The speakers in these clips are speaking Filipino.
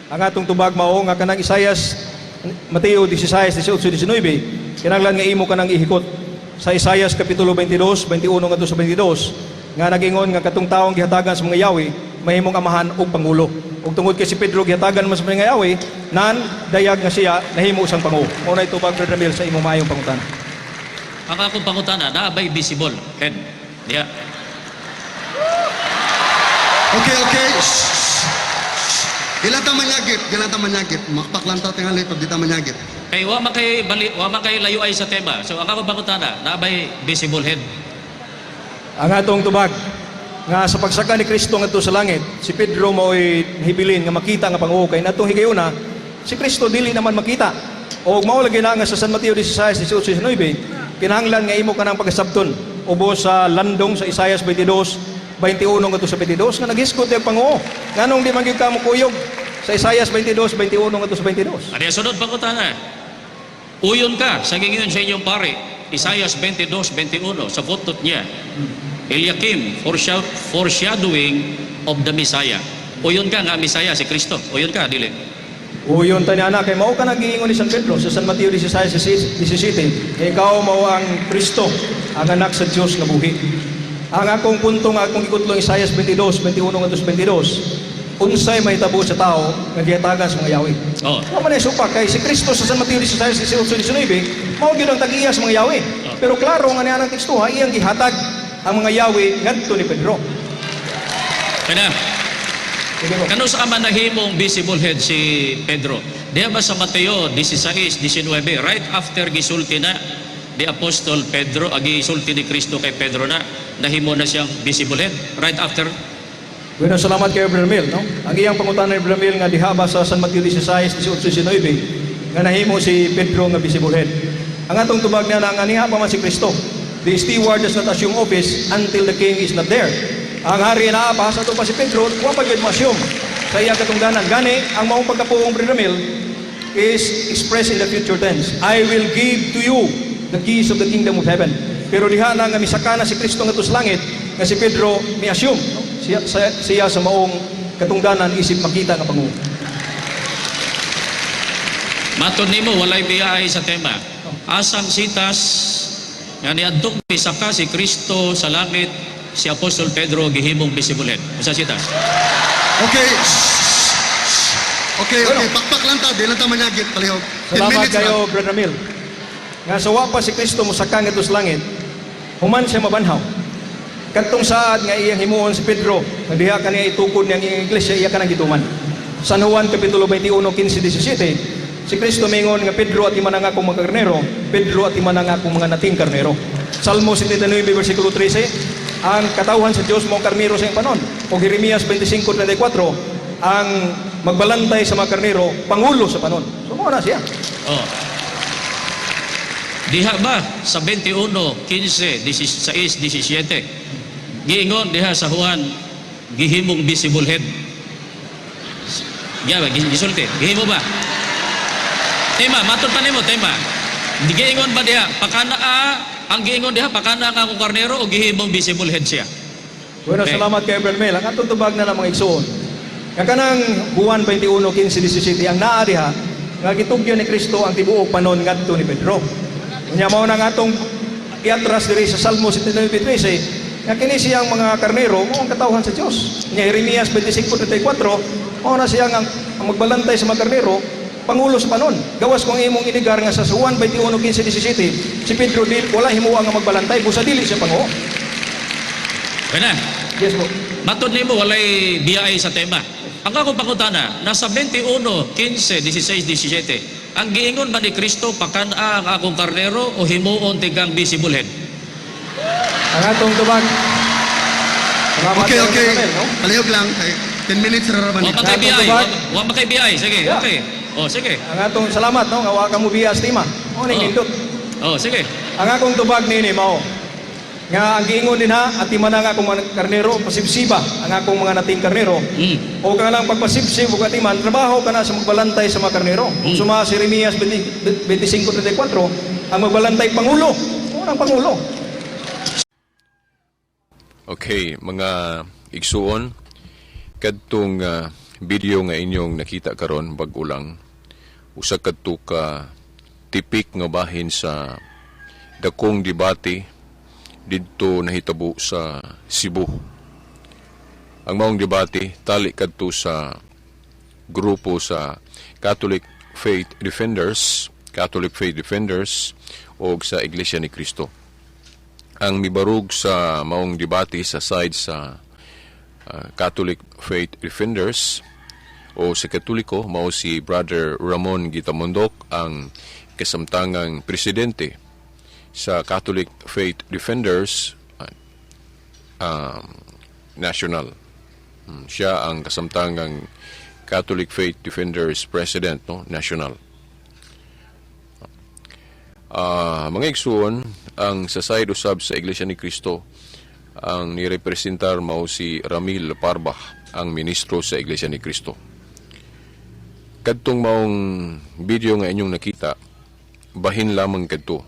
Ang atong tubag mao nga kanang Isayas Mateo 16:18-19 kinahanglan nga imo kanang ihikot sa Isayas kapitulo 22, 21 ngadto sa 22 nga nagingon nga katong taong gihatagan sa mga yawi mahimong amahan og pangulo. Ug tungod kay si Pedro gihatagan man sa mga yawi nan dayag nga siya nahimo sang pangulo. Mao nay tubag Brother Ramil sa imong maayong pangutana. Ang akong pangutana naabay visible head. Diha. Okay. Gila ta manyagit. Makpak lang ta tingali pag di ta manyagit. Kay wa man kay layo ay sa tema. So ang akong pangutana naabay visible head. Ang atong tubag nga sa pagsaka ni Kristo ngadto sa langit, si Pedro mao'y hibilin nga makita nga panguho kay natong higayuna, si Kristo dili naman makita. O mao lagi na nga sa San Mateo 16:18-19, kinahanglan nga imo kanang pagasabton ubos sa landong sa Isayas 22:21 ngadto sa 22 nga nagisgot ang panguho. Nganong di man gyud ka mo kuyog sa Isayas 22:21 ngadto sa 22? Ano yung sunod pangutana? Uyon ka sa gingon sa inyong pare, Isayas 22:21 sa butot niya. Eliakim, foreshadowing of the Messiah. Uyon ka nga Messiah si Kristo. Uyon ka dili. Uyon tani anak kay mao ka nagiingon ni San Pedro sa San Mateo 16:17, ikaw mao ang Kristo, ang anak sa Dios nga buhi. Ang akong punto nga akong gikutlong Isayas 22:21 ngadto sa 22, unsay mahitabo sa tao nga gihatagan sa mga yawi. Oh. Mao man ay supak kay si Kristo sa San Mateo 16:18-19 mao gyud ang tag-iya sa mga yawi. Pero klaro nga niya ang teksto ha iyang gihatag ang mga yawi ngadto ni Pedro. Kana. Sige po. Kano sa man nahimong visible head si Pedro? Diha ba sa Mateo 16:19 right after gisulti na the Apostle Pedro, agi sulti ni Kristo kay Pedro na nahimo na siyang visible head right after. Bueno, salamat kay Brother Mil, no? Ang iyang pangutana ni Brother Mil nga diha ba sa San Mateo 16:18-19 nga nahimo si Pedro nga visible head. Ang atong tubag niya na nga niha pa man si Kristo. The steward does not assume office until the king is not there. Ang hari na pa sa pa si Pedro, wa pa gyud ma-assume sa iyang katungdanan. Gani ang maong pagkapuong Brother Mil is expressed in the future tense. I will give to you the keys of the kingdom of heaven. Pero diha na nga misaka na si Kristo ngadto sa langit nga si Pedro mi-assume, no? Siya sa maong katungdanan isip makita nga pangulo. Matod nimo walay biyay sa tema. Asang sitas nga niadtong misaka si Kristo sa langit, si Apostol Pedro gihimong visible head. Usa sitas. Okay. Pakpak lang ta, di lang ta manyagit palihog. 10 Salamat minutes kayo, lang. Brother Mil. Nga sa wa pa si Kristo musaka ngadto sa langit, human siya mabanhaw. Kadtong saad nga iyang himuon si Pedro, nga diha kaniya itukod niyang iyang iglesia, iya kanang gituman. San Juan kapitulo 21:15-17, si Kristo mingon nga Pedro at iman ang akong mga karnero, Pedro at iman ang akong mga nating karnero. Salmo 79 versikulo 13, ang katawhan sa Dios mo ang karnero sa iyang panon. O Jeremias 25:34, ang magbalantay sa mga karnero, pangulo sa panon. So mo na siya. Oh. Diha ba sa 21:15, 16, 17, giingon diha sa Juan, gihimong visible head. Diya ba, gisulti, gihimo ba? Tema, matod pa nimo, tema. Giingon ba diha, pakana ang giingon diha, pakana ang akong karnero o gihimong visible head siya? Bueno, Okay. salamat kay Brother Mel. Ang atong tubag na ng mga igsoon. Nga kanang Juan 21:15-17 ang naa diha nga gitugyan ni Kristo ang tibuok panon ngadto ni Pedro. Unya mao nang atong iatras diri sa Salmo 79:13 nga kini siyang mga karnero mao ang katawhan sa Dios. Nya Jeremias 25:34 mao na siyang ang magbalantay sa mga karnero, pangulo sa panon. Gawas kung imong inigar nga sa Juan 21:15-17 si Pedro wala himuang nga magbalantay busa dili siya pangulo. Kana, Yes po. matod nimo walay biyay sa tema. Ang akong pangutana, nasa 21:15, 16, 17, ang giingon ba ni Kristo, pakana ang akong karnero o himuon tigang visible head? Ang atong tubag. Salamat Okay. kay Brother Mel, no? Palihog lang. 10 minutes ra man. Wa pa kay biyay, wa pa kay biyay. Sige, Yeah. okay. Oh, sige. Ang atong salamat, no? Nga wa ka mo biya estima. Mo ning nindot. Oh, sige. Ang akong tubag nini mao nga ang giingon din ha at iman ang akong mga karnero pasibsiba ang akong mga nating karnero o ka lang pagpasibsib ug atiman trabaho ka na sa magbalantay sa mga karnero suma si Jeremias 25:34 ang magbalantay pangulo unang pangulo. Okay, mga igsuon, kadtong video nga inyong nakita karon bag-o lang, usa kadto ka tipik nga bahin sa dakong debate didto nahitabo sa Cebu. Ang maong debate tali kadto sa grupo sa Catholic Faith Defenders o sa Iglesia ni Cristo. Ang mibarug sa maong debate sa side sa Catholic Faith Defenders o sa Katoliko mao si Brother Ramon Gitamondok, ang kasamtangang presidente sa Catholic Faith Defenders National. Siya ang kasamtangang Catholic Faith Defenders President, no, National. Mga igsoon, ang sa side usab sa Iglesia ni Cristo, ang nirepresentar mao si Ramil Parba, ang ministro sa Iglesia ni Cristo. Kadtong maong video nga inyong nakita, bahin lamang kadto.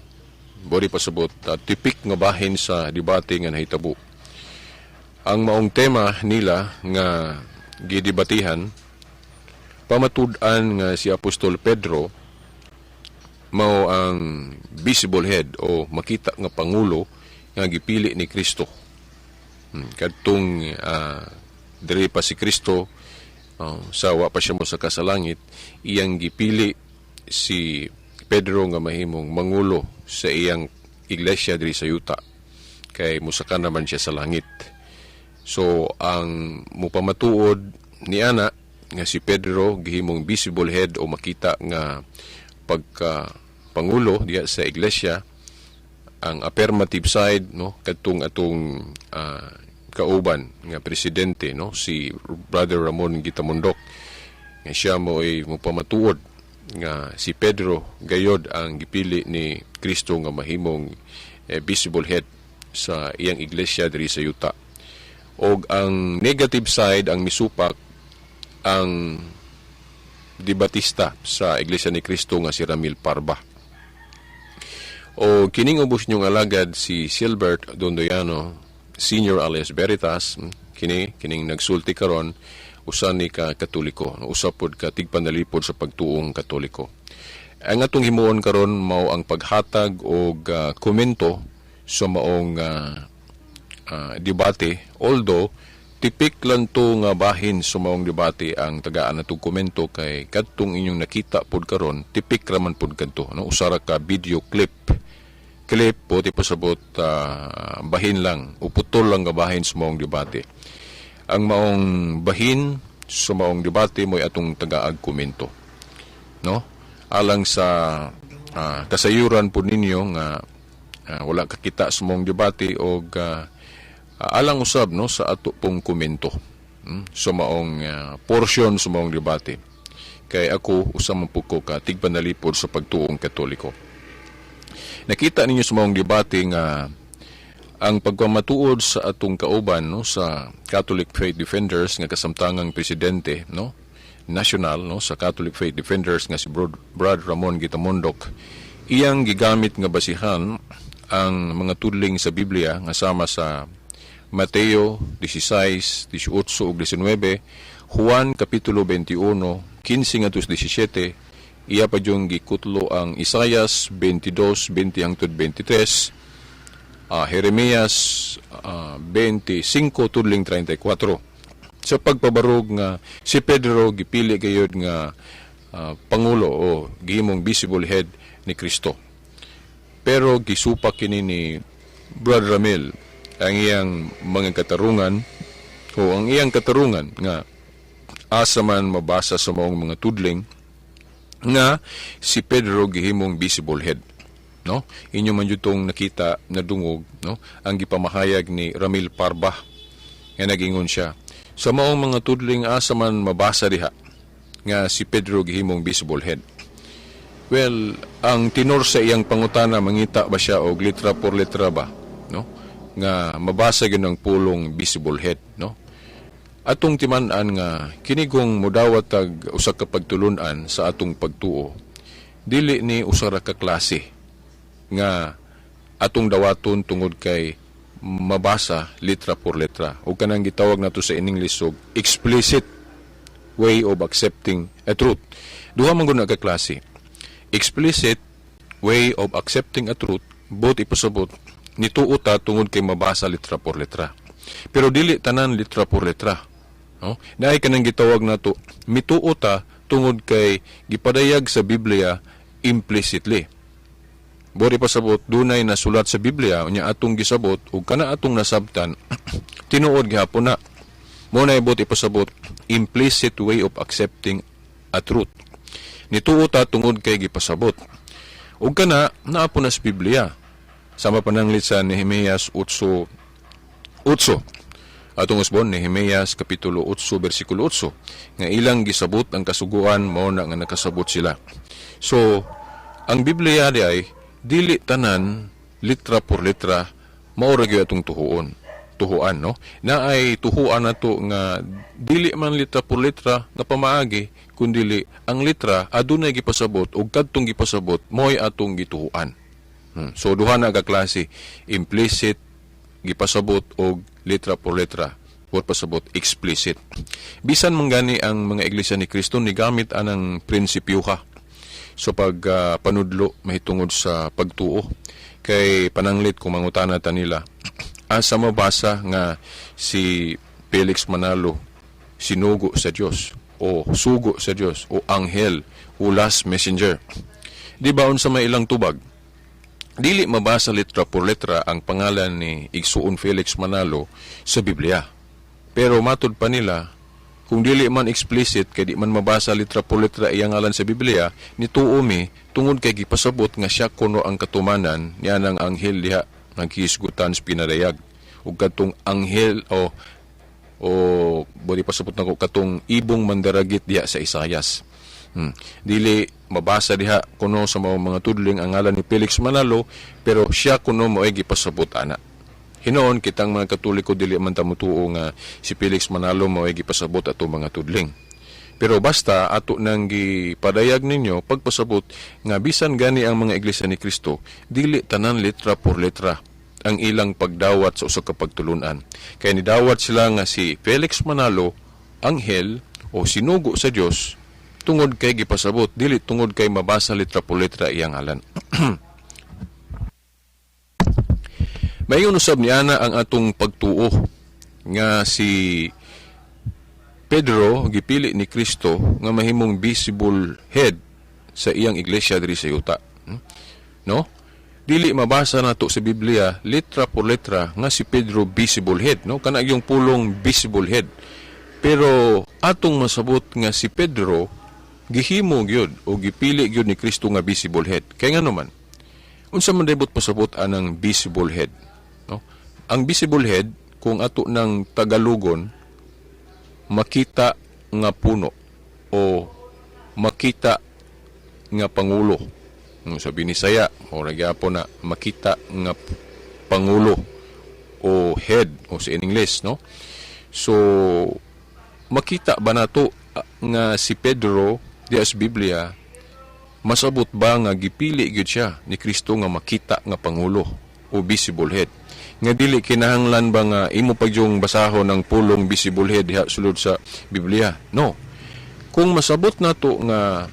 Bori pasabot, tipik nga bahin sa debate nga nahitabo. Ang maong tema nila nga gidebatihan, pamatud-an nga si Apostol Pedro mao ang visible head o makita nga pangulo nga gipili ni Kristo. Kadtong diri pa si Kristo, sawa pa siya mo sa kasalangit, iyang gipili si Pedro nga mahimong mangulo sa iyang iglesia diri sa yuta, kay musaka naman siya sa langit. So ang mupamatuod ni ana nga si Pedro gihimong visible head o makita nga pagka pangulo diya sa iglesia. Ang affirmative side, no, kadtong atong kauban nga presidente, no, si Brother Ramon Gitamondok, nga siya mo ay mupamatuod nga si Pedro gayod ang gipili ni Kristo nga mahimong visible head sa iyang iglesia diri sa yuta. Og ang negative side, ang misupak, ang debatista sa Iglesia ni Cristo nga si Ramil Parba. O kining ubos niyong alagad si Silbert Dondoyano Senior alias Veritas, kining nagsulti karon, usan ni ka Katoliko, usapod ka tigpanalipod sa pagtuong Katoliko. Ang atong himuon karon mao ang paghatag og komento sa maong debate, although tipik lang to nga bahin sa maong debate ang tagaan natong komento, kay kadtong inyong nakita pod karon tipik raman pod kadto, no, usara ka video clip po ti pasabot bahin lang, uputol lang nga bahin sa maong debate. Ang maong bahin sa maong debate mo'y atong tagaag komento, no, alang sa kasayuran po ninyo nga wala kakita sa maong debate o alang usab, no, sa ato pong komento sa maong portion sa maong debate. Kay ako usam po ko ka tigpanalipod sa pagtuong Katoliko. Nakita ninyo sa maong debate nga ang pagpamatuod sa atong kauban, no, sa Catholic Faith Defenders nga kasamtangang presidente, no, national, no, sa Catholic Faith Defenders nga si Brad Ramon Gitamondok, iyang gigamit nga basihan ang mga tudling sa Biblia nga sama sa Mateo 16, 18 ug 19, Juan kapitulo 21, 15 ngadto 17, iya pa yung gikutlo ang Isaias 22, 20 hangtod 23, Jeremias 25 tudling 34. Sa pagpabarog nga si Pedro gipili gayud nga pangulo o gihimong visible head ni Kristo. Pero gisupak kini ni Brother Ramil ang iyang mga katarungan o ang iyang katarungan nga asa man mabasa sa maong mga tudling nga si Pedro gihimong visible head, no. Inyo man jutong nakita na dungog, no, ang gipamahayag ni Ramil Parba nga nagingon siya sa maong mga tudling asa man mabasa diha nga si Pedro gihimong visible head. Well, ang tinor sa iyang pangutana, mangita ba siya og litra por litra ba, no, nga mabasa gyud ang pulong visible head, no. Atong timan-an nga kinigong modawat tag usa ka pagtulunan sa atong pagtuo, dili ni usa ra ka klase nga atong dawaton tungod kay mabasa litra por litra, o kanang gitawag nato sa English og explicit way of accepting a truth. Duha man gud na ka klase. Explicit way of accepting a truth, both ipasabot nituo ta tungod kay mabasa litra por letra. Pero dili tanan litra por letra. No? Naay kanang gitawag nato mituo ta tungod kay gipadayag sa Biblia implicitly. Bori pasabot dunay nasulat sa Biblia unya atong gisabot ug kana atong nasabtan tinuod gihapon na. Mo na ibot ipasabot implicit way of accepting a truth. Nituo ta tungod kay gipasabot. Ug kana naa po na sa Biblia. Sama pananglit sa Nehemias 8:8. Atong usbon Nehemias kapitulo 8 bersikulo 8 nga ilang gisabot ang kasuguan mao na nga nakasabot sila. So ang Biblia di ay dili tanan litra por litra mao ra gyud atong tuhuan no na ay tuhuan nato nga dili man litra por litra nga pamaagi kundili ang litra adunay gipasabot ug kadtong gipasabot mo'y atong gituhuan. So duha na ka klase implicit gipasabot og litra por letra or pasabot explicit. Bisan man gani ang mga iglesia ni Kristo ni gamit anang prinsipyuha so pag panudlo mahitungod sa pagtuo kay pananglit kung mangutana ta nila asa mabasa nga si Felix Manalo sinugo sa Dios o sugo sa Dios o anghel o last messenger. Di ba unsa may ilang tubag? Dili mabasa litra por letra ang pangalan ni Igsuon Felix Manalo sa Biblia. Pero matud pa nila, kung dili man explicit kay di man mabasa litra por letra iyang ngalan sa Biblia, nituo mi tungod kay gipasabot nga siya kuno ang katumanan niya ng anghel diha naghisgutan sa pinadayag. Ug katong anghel o bodi pasabot nako katong ibong mandaragit diha sa Isayas. Dili mabasa diha kuno sa mga tudling ang ngalan ni Felix Manalo pero siya kuno mo'y gipasabot ana. Hinoon kitang mga Katoliko dili man ta mutuo nga si Felix Manalo mo'y gipasabot ato mga tudling. Pero basta ato nang gipadayag ninyo pagpasabot nga bisan gani ang mga iglesia ni Kristo dili tanan litra por letra ang ilang pagdawat sa usa ka pagtulunan. Kaya nidawat sila nga si Felix Manalo anghel o sinugo sa Dios tungod kay gipasabot dili tungod kay mabasa litra por letra iyang ngalan. Mayon usab niya na ang atong pagtuo nga si Pedro gipili ni Kristo nga mahimong visible head sa iyang iglesia diri sa yuta. No? Dili mabasa nato sa Biblia litra por letra nga si Pedro visible head, no? Kana yung pulong visible head. Pero atong masabot nga si Pedro gihimo gyud o gipili gyud ni Kristo nga visible head. Kaya nga naman, unsa man daybot pasabot anang visible head, no? Ang visible head kung ato ng Tagalogon makita nga puno o makita nga pangulo. Sabi ni Saya o nagyapo na makita nga pangulo o head o sa English, no? So makita ba nato nga si Pedro di as Biblia masabot ba nga gipili gyud siya ni Kristo nga makita nga pangulo o visible head? Nga dili kinahanglan ba nga imo pagyong basahon ng pulong visible head diha sulod sa Biblia? No. Kung masabot nato nga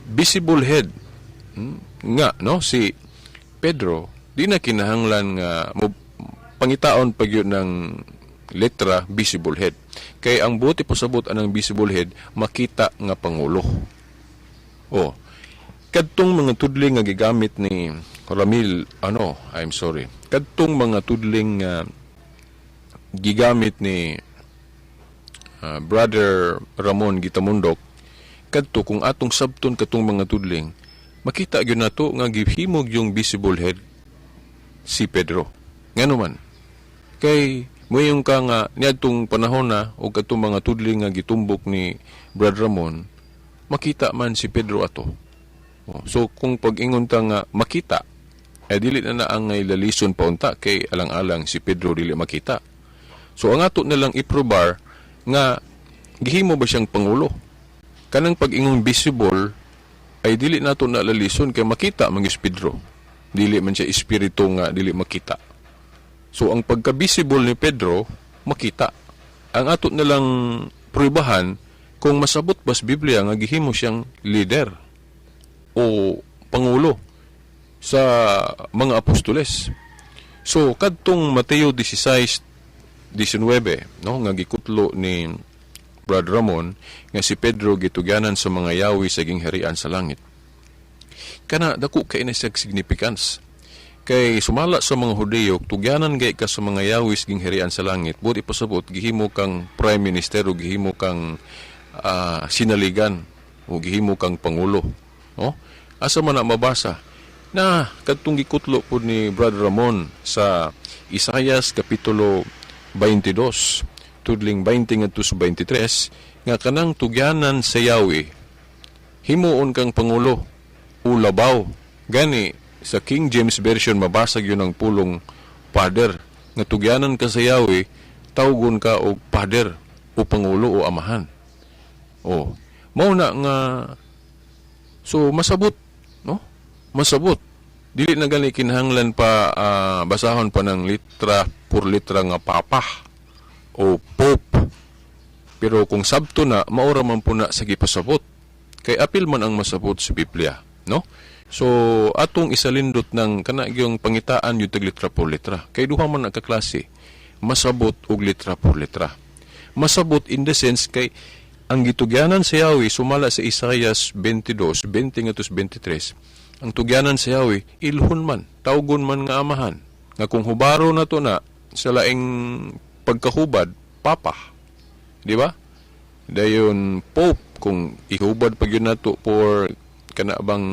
visible head nga no si Pedro, di na kinahanglan nga pangitaon pag yun ng letra visible head. Kay ang buti pasabot anang visible head makita nga pangulo. O kadtong mga tudling nga gigamit ni kadtong mga tudling gigamit ni Brother Ramon Gitamundok kadto kung atong sabton katong mga tudling makita gyud nato nga gihimog yung visible head si Pedro. Ngano man kay moyong ka nga niadtong panahon na o katong mga tudling nga gitumbok ni Brother Ramon makita man si Pedro ato. So kung pag-ingon ta nga makita dili na ang ilalison paunta kay alang-alang si Pedro dili makita. So ang ato nilang iprobar nga gihimo ba siyang pangulo? Kanang pag-ingon visible ay dili nato na lalison kay makita man si Pedro. Dili man siya espiritu nga dili makita. So ang pagka-visible ni Pedro makita. Ang ato nilang prubahan kung masabot ba sa Biblia nga gihimo siyang leader o pangulo sa mga apostoles. So kadtong Mateo 16:19, no, nga gikutlo ni Brad Ramon nga si Pedro gitugyanan sa mga yawi sa gingharian sa langit. Kana dako kay na significance. Kay sumala sa mga Hudiyo, tugyanan gay ka sa mga yawis gingharian sa langit, buti pasabot gihimo kang prime minister o gihimo kang sinaligan o gihimo kang pangulo. No? Asa man na mabasa na kadtong gikutlo po ni Brother Ramon sa Isaias kapitulo 22 tudling 20 ngadto sa 23 nga kanang tugyanan sa Yahweh himuon kang pangulo o labaw gani sa King James Version mabasag yun ang pulong father nga tugyanan ka sa Yahweh tawgon ka og father o pangulo o amahan. O mao na nga so masabot, no? Masabot. Dili na gani kinahanglan pa basahon pa ng litra por litra nga papa o pope. Pero kung sabto na maura man po na sa gipasabot. Kay apil man ang masabot sa Biblia, no? So atong isalindot ng kana gyung pangitaan yung tag litra por litra. Kay duha man nagkaklase, masabot og litra por litra. Masabot in the sense kay ang gitugyanan sa Yahweh sumala sa Isaias 22:20-23. Ang tugyanan sa Yahweh ilhon man, tawgon man nga amahan. Nga kung hubaro na to na sa laing pagkahubad, papa. Di ba? Dayon pope kung ihubad pag yun nato for kana bang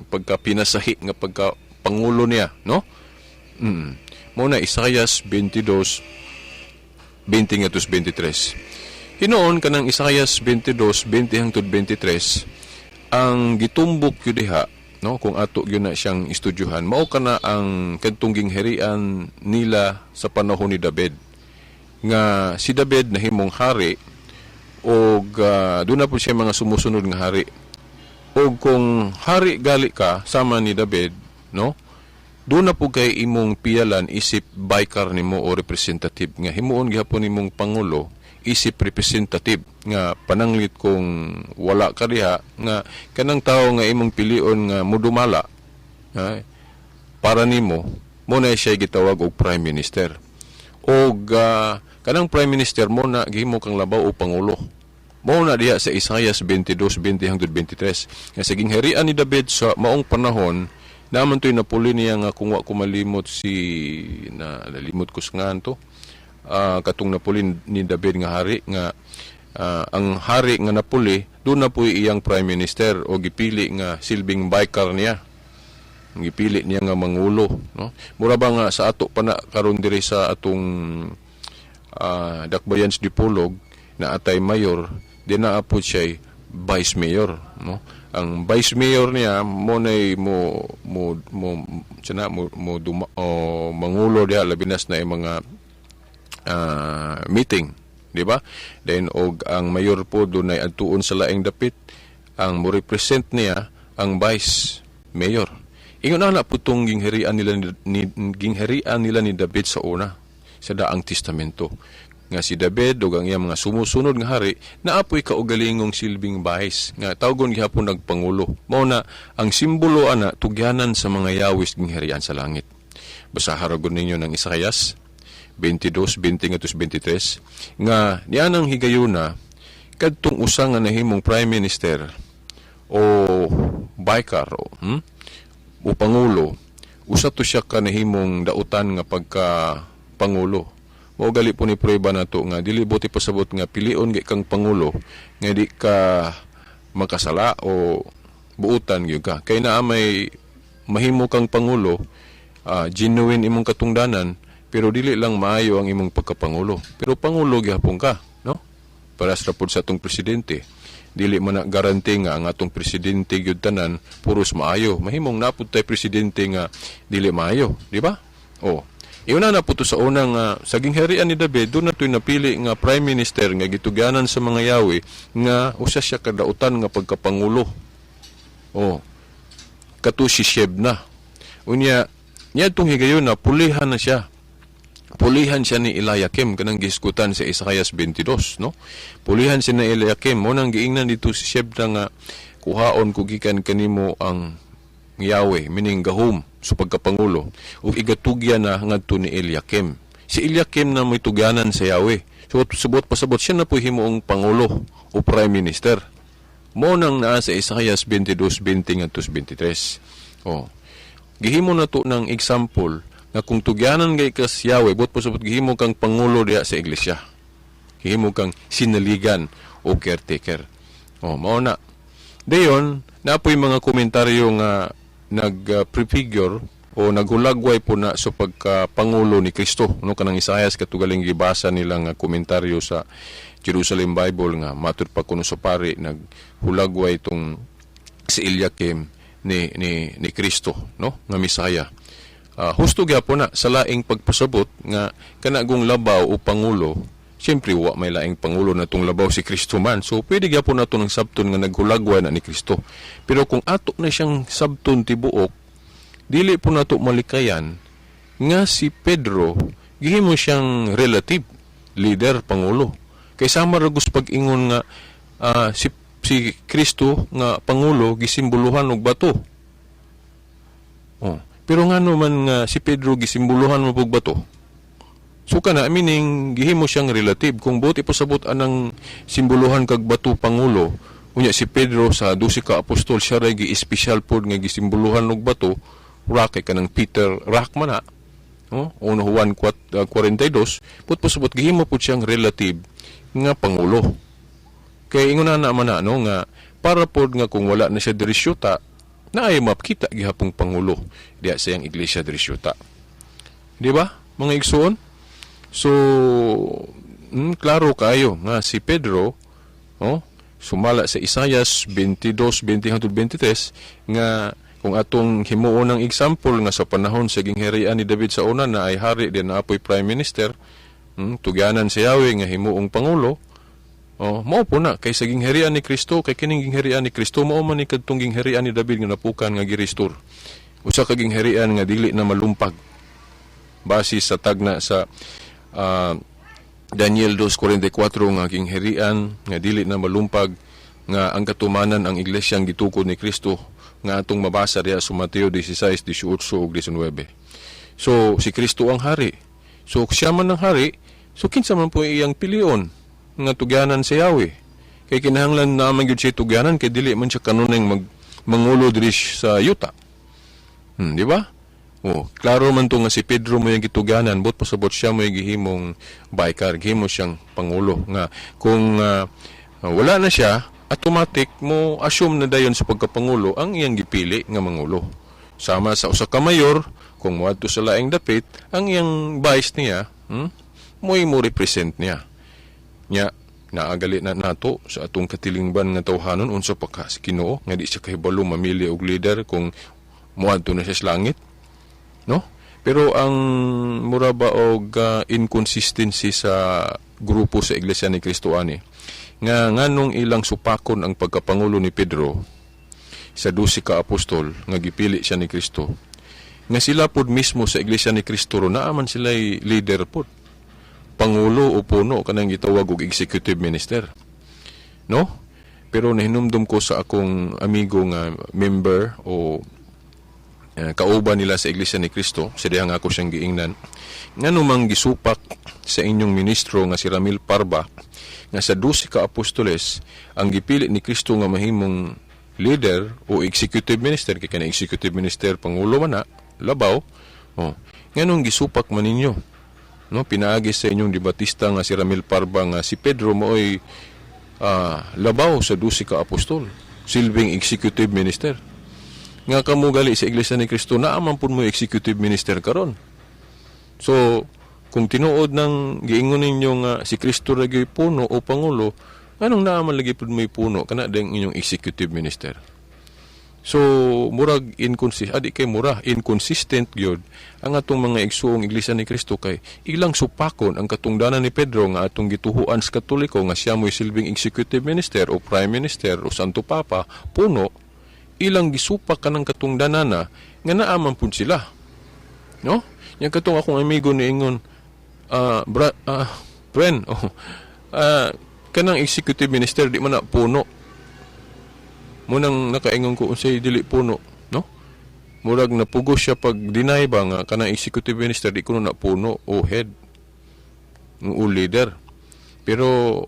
pagkapinasahi nga pagkapangulo niya, no? Muna Isaias 22:20-23. Hinoon kanang Isaias 22:20-23 ang gitumbok yun diha, no? Kung ato yun na siyang estudyuhan, mao kana ang kadtong gingharian nila sa panahon ni David. Nga si David nahimong hari og doon na po siya mga sumusunod nga hari. O kung hari gali ka sama ni David, no? Doon na po kay imong piyalan isip baikar nimo o representative nga himuon gihapon nimong pangulo isip representative nga pananglit kung wala ka diha nga kanang tao nga imong pilion nga mudumala para nimo mo na siya gitawag og prime minister. Og kanang prime minister mo na gihimo kang labaw o pangulo. Mao na diha sa Isaias 22:20-23. Nga sa gingharian ni David sa maong panahon, naman to'y napuli niya nga kung wa ko malimot nalimot ko sa to. Katong napuli ni David nga hari nga ang hari nga napuli, doon na po iyang prime minister o gipili nga silbing baikar niya. Gipili niya nga mangulo, no? Mura ba nga sa ato pa na karon diri sa atong Dakbayan sa Dipolog na atay mayor, di na po siya vice mayor, no? Ang vice mayor niya mo nay mangulo diha labinas na mga meeting, di ba? Then og ang mayor po dunay adtuon sa laing dapit, ang mo represent niya ang vice mayor. Ingon na putong gingharian nila ni David sa una sa Daang Testamento. Nga si David o ang iyang mga sumusunod nga hari naapoy kaugalingong silbing bahis nga tawgon gihapon nagpangulo. Mao na ang simbolo ana tugyanan sa mga yawis gingharian sa langit. Basahan ragon ninyo ng Isaias 22:20-23 nga nianang higayuna kadtong usa nga nahimong prime minister o baikar o pangulo, usa to siya ka nahimong dautan nga pagka pangulo. Mao gali po ni prueba nato nga dili buti pasabot nga pilion gay kang pangulo nga di ka makasala o buutan gyud ka. Kay naa may mahimo kang pangulo, genuine imong katungdanan pero dili lang maayo ang imong pagkapangulo. Pero pangulo gyapon ka, no? Para sa pud sa atong presidente. Dili man na garanti nga ang atong presidente gyud tanan puros maayo. Mahimong napud tay presidente nga dili maayo, di ba? Oh. Iuna na po to sa unang sa gingharian ni David, doon na ito'y napili nga prime minister nga gitugyanan sa mga yawi nga usa siya kadautan nga pagkapangulo. O, kato si Shebna. Unya, niya itong higayon na pulihan na siya. pulihan siya ni Eliakim kanang giskutan sa Isaias 22, no? Pulihan siya ni Eliakim mo nang giingnan dito si Shebna nga kuhaon ko gikan kanimo ang Yahweh, meaning gahom sa pagkapangulo, ug igatugyan na ngadto ni Eliakim. Si Eliakim na may tugyanan sa Yahweh. So, subot pasabot siya na po himuong pangulo o prime minister. Mo nang naa sa Isaias 22:20 ngadto 23. Oh. Gihimo na to ng example na kung tugyanan kay kas Yahweh, bot pasabot gihimo kang pangulo diha sa iglesia. Gihimo kang sinaligan o caretaker. Oh, mao na. Dayon, napoy mga komentaryo nga nag-prefigure o naghulagway po na sa pagkapangulo ni Kristo. No, kanang Isaias katugaling gibasa nilang komentaryo sa Jerusalem Bible nga matud pa kuno sa pari naghulagway itong si Eliakim ni Kristo, no, nga Misaya. Husto gyapon na sa laing pagpasabot nga kanagong labaw o pangulo. Siyempre, wa may laing pangulo na itong labaw si Kristo man. So, pwede gyapon na ito ng sabton nga naghulagwa na ni Kristo. Pero kung ato na siyang sabton tibuok, dili po na ito malikayan nga si Pedro, gihimo siyang relative leader, pangulo. Kaysa maragos pag-ingon nga si Kristo nga pangulo, gisimbuluhan og bato. Oh. Pero nga naman nga si Pedro gisimbuluhan mo og bato. So kana, meaning, gihimo siyang relative. Kung buti po sabot anang simboluhan kag bato pangulo, unya si Pedro sa 12 ka apostol, siya ray gi-special pod nga gisimboluhan og bato, rock kanang Peter rock man na. No? Uno Juan 42, put po sabot gihimo po siyang relative nga pangulo. Kaya ingon na naman na, no, nga para pod nga kung wala na siya diri syuta, na ay mapkita gihapong pangulo diya sa iyang iglesia diri syuta. Di ba, mga igsoon? So, klaro kayo nga si Pedro, sumala sa Isaias 22:20-23 nga kung atong himuon ng example nga sa panahon sa gingharian ni David sa una na ay hari din na apoy prime minister, tugyanan si Yahweh nga himuong pangulo, mao po na kay sa gingharian ni Kristo, kay kining gingharian ni Kristo mao man ni kadtong gingharian ni David nga napukan nga gi-restore. Usa ka gingharian nga dili na malumpag. Base sa tagna sa Daniel 2:44 nga gingharian nga dili na malumpag, nga ang katumanan ang iglesyang gitukod ni Kristo nga atong mabasa diha sa Mateo 16:18 ug 19. So si Kristo ang hari. So siya man ang hari, so kinsa man po iyang pilion nga tugyanan si Yahweh. Kay kinahanglan naman gyud siya tugyanan kay dili man siya kanunay mangulo diri sa yuta. Di ba? Klaro man to nga si Pedro mo yung gituganan, but pasabot siya mo yung gihimong baykar, gihimo siyang pangulo. Nga, kung wala na siya, automatic mo assume na dayon sa pagkapangulo ang iyang gipili nga mangulo. Sama sa usa ka mayor, kung muadto sa laing dapit, ang iyang vice niya, mo represent niya. Nya, naagali na nato sa atong katilingban nga tawhanon unsa pa ka si Ginoo nga di siya kahibalo mamili og leader kung muadto na siya sa langit. No? Pero ang mura ba og inconsistency sa grupo sa Iglesia ni Kristo ani nga nganong ilang supakon ang pagkapangulo ni Pedro sa 12 ka apostol nga gipili siya ni Kristo, nga sila pod mismo sa Iglesia ni Kristo naaman sila leader pod, pangulo o puno kanang gitawag og executive minister, no? Pero nahinumdum ko sa akong amigo nga member o kauban nila sa Iglesia ni Kristo, sa dihang ako siyang giingnan, nga numang gisupak sa inyong ministro nga si Ramil Parba, nga sa 12 ka apostoles ang gipili ni Kristo nga mahimong leader o executive minister, kay kana executive minister pangulo man na labaw, nga nung gisupak man ninyo, no, pinaagi sa inyong debatista nga si Ramil Parba nga si Pedro mooy labaw sa 12 ka apostol, silbing executive minister. Nga kamo gali sa Iglesia ni Kristo naaman pud mo executive minister karon. So kung tinuod ng giingon ninyo nga si Kristo ra gyud puno o pangulo, anong naaman lagi pud mo puno kana deng inyong executive minister? So murag inconsistent gyud ang atong mga igsuong Iglesia ni Kristo, kay ilang supakon ang katungdanan ni Pedro nga atong gituhuan sa Katoliko nga siya mo'y silbing executive minister o prime minister o santo papa puno, ilang gisupak kanang katungdanana nga naaman pud sila, no? Yang katong akong amigo ni ingon, Friend, kanang executive minister di man na puno. Munang nakaingon ko unsay dili puno, no? Murag napugos siya pag deny ba nga kanang executive minister di kuno na puno o head o leader. Pero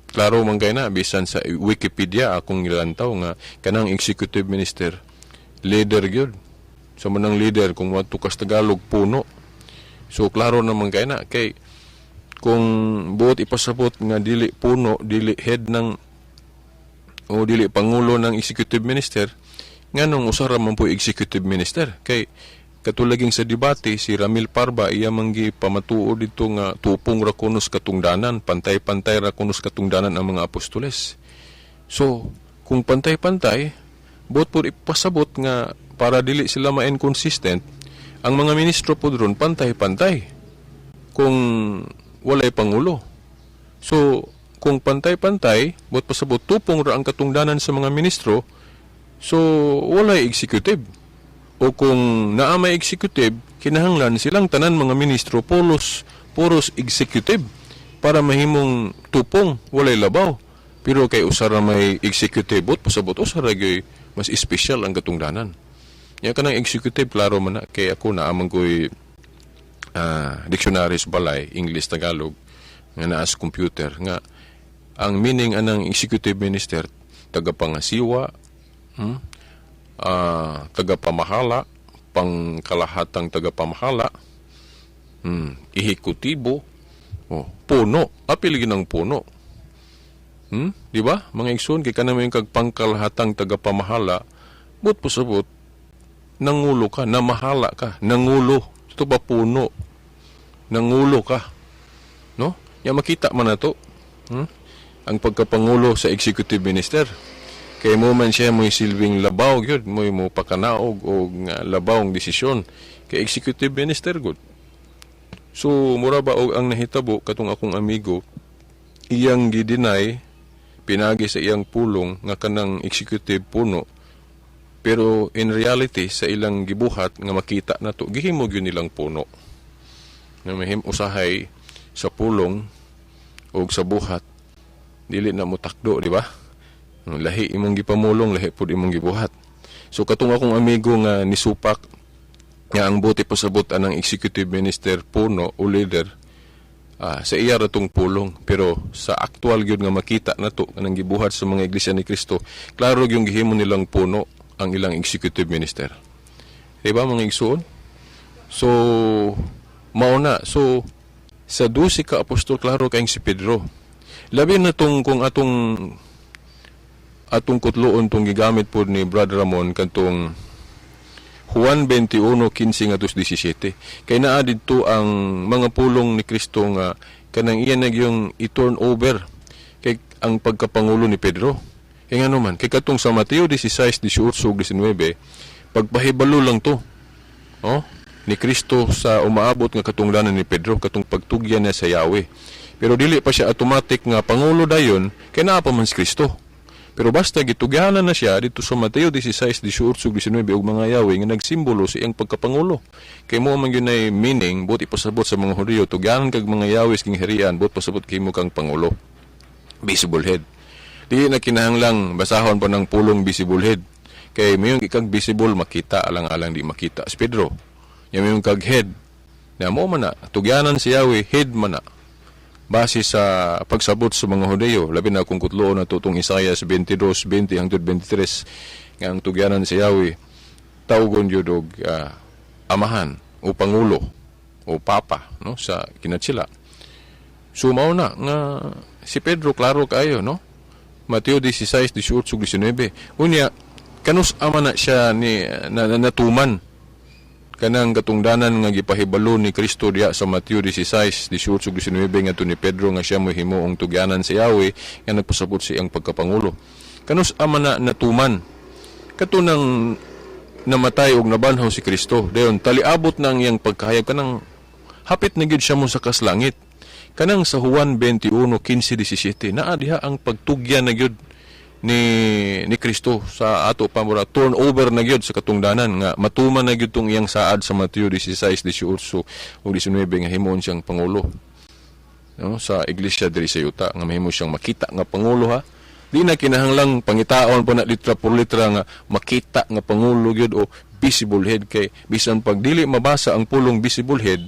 klaro man kay na bisan sa Wikipedia akong nilantaw nga kanang executive minister leader gyud. Sa manang leader kung wadto kas Tagalog puno. So klaro naman kay na kay kung buot ipasabot nga dili puno, dili head ng o dili pangulo ng executive minister, nganong usara man po executive minister kay katulaging sa debate si Ramil Parba iya manggi pamatuo dito nga tupong ra kunos katungdanan, pantay-pantay ra kunos katungdanan ang mga apostoles. So kung pantay-pantay, buot po ipasabot nga para dili sila ma-inconsistent, ang mga ministro po doon pantay-pantay kung walay pangulo. So, kung pantay-pantay, buot pasabot tupong ra ang katungdanan sa mga ministro, so walay executive. O kung naa may executive, kinahanglan silang tanan mga ministro puros executive para mahimong tupong walay labaw. Pero kay usara may executive, buot pasabot usara gyud mas espesyal ang katungdanan. Yang kanang executive, klaro man na, kay ako naamang ko'y dictionaries balay, English, Tagalog, nga naas computer, nga ang meaning anang executive minister, tagapangasiwa, tagapamahala, pangkalahatang tagapamahala, ehekutibo, puno, apil ginang puno. Di ba? Mga igsoon, kay kanang kag pangkalahatang tagapamahala, but po sabot, nangulo ka, namahala ka, nangulo, ito ba puno, nangulo ka, no? Yang makita man na to, ang pagkapangulo sa executive minister, kay mo man siya mo'y silbing labaw, yun, mo'y mo pakanaog o labawng desisyon, kay executive minister, good. So, mura ba og ang nahitabo, katong akong amigo, iyang gidinay, pinagi sa iyang pulong, nga kanang executive puno, pero in reality sa ilang gibuhat nga makita nato gihimo gyud nilang puno nga mahim usahay sa pulong o sa buhat dili na mo takdo, di ba? Lahi imong gipamulong, lahi pud imong gibuhat. So katong akong amigo nga nisupak nga ang buti pasabot anang executive minister puno o leader sa iya ratong pulong, pero sa actual gyud nga makita nato kanang gibuhat sa mga iglesia ni Kristo, klaro gyud gihimo nilang puno ang ilang executive minister. Diba mga igsoon? So, mauna. So, sa 12 ka apostol, klaro kayong si Pedro. Labi na tong kung atong kutloon tong gigamit po ni Brother Ramon kantong Juan 21:15-17. Kay naa didto ang mga pulong ni Kristo nga kanang iyan yung i-turn over kay ang pagkapangulo ni Pedro. Kaya nga naman, kay katong sa Mateo 16:18-19, pagpahibalo lang to, ni Kristo sa umaabot nga katungdanan ni Pedro, katong pagtugyan niya sa Yahweh. Pero dili pa siya automatic nga pangulo dayon, kay naa pa man si Kristo. Pero basta gitugyanan na siya dito sa Mateo 16:18-19 og mga Yahweh nga nagsimbolo sa iyang pagkapangulo. Kay mo man yun ay meaning, buot ipasabot sa mga Hudiyo, tugyanan kag mga Yahweh king herian, buot pasabot kay mo kang pangulo. Visible head. Di na kinahanglang basahon pa ng pulong visible head. Kay mayong ikag visible makita, alang-alang di makita. Si Pedro, yung kag head, na mo man na, tugyanan si Yahweh, head man na. Base sa pagsabot sa mga Hudiyo, labi na kung kutloon na tutong Isaiah 22:20-23, nga ang tugyanan si Yahweh, tawgon yun og amahan, o pangulo, o papa, no, sa kinatsila. So, mauna nga, si Pedro, klaro kayo, no? Mateo 16:18-19. Unya, kanus ama na siya ni natuman kanang katungdanan nga gipahibalo ni Kristo diha sa Mateo 16:18-19 ngadto ni Pedro nga siya mohimuong tugyanan si Yahweh nga nagpasabot sa iyang pagkapangulo. Kanus ama na natuman katunang namatay og nabanhaw si Kristo. Dayon taliabot na ang iyang pagkahayag kanang hapit na gid siya mo sa kaslangit. Kanang sa Juan 21:15-17 naa diha ang pagtugyan na gyud ni Kristo sa ato pa mura turnover na gyud sa katungdanan nga matuman na gyud tong iyang saad sa Mateo 16:18 o 19 nga himuon siyang pangulo, no, sa iglesia diri sa yuta nga mahimo siyang makita nga pangulo ha. Di na kinahanglang pangitaon pa na litra por litra nga makita nga pangulo gyud o visible head, kay bisan pag dili mabasa ang pulong visible head,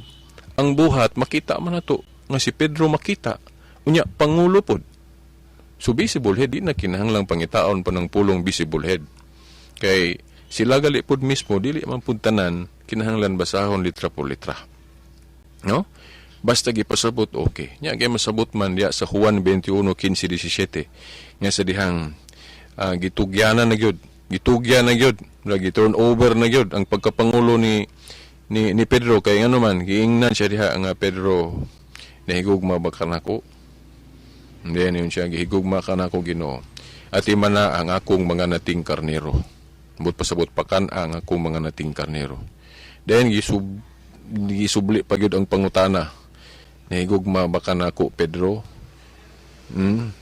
ang buhat makita man nato nga si Pedro makita unya pangulo pod. So visible head, di na kinahanglang pangitaon pa ng pulong visible head. Kay sila gali pod mismo, dili man pod tanan, kinahanglan basahon litra por litra. No? Basta gipasabot, okay. Nya kay masabot man diya sa Juan 21:15-17 nga sa dihang gitugyanan na gyud. Gitugyan na gyud, turn over na gyud ang pagkapangulo ni Pedro, kay ngano man giingnan siya diha nga Pedro nahigugma ba kanako. Hindi yun siya, gihigugma ka na ako Ginoo. At imana ang akong mga nating karnero. But pasabot pakan ang akong mga nating karnero. Then gisubli pa gyud ang pangutana. Nahigugma ba ka na ako Pedro?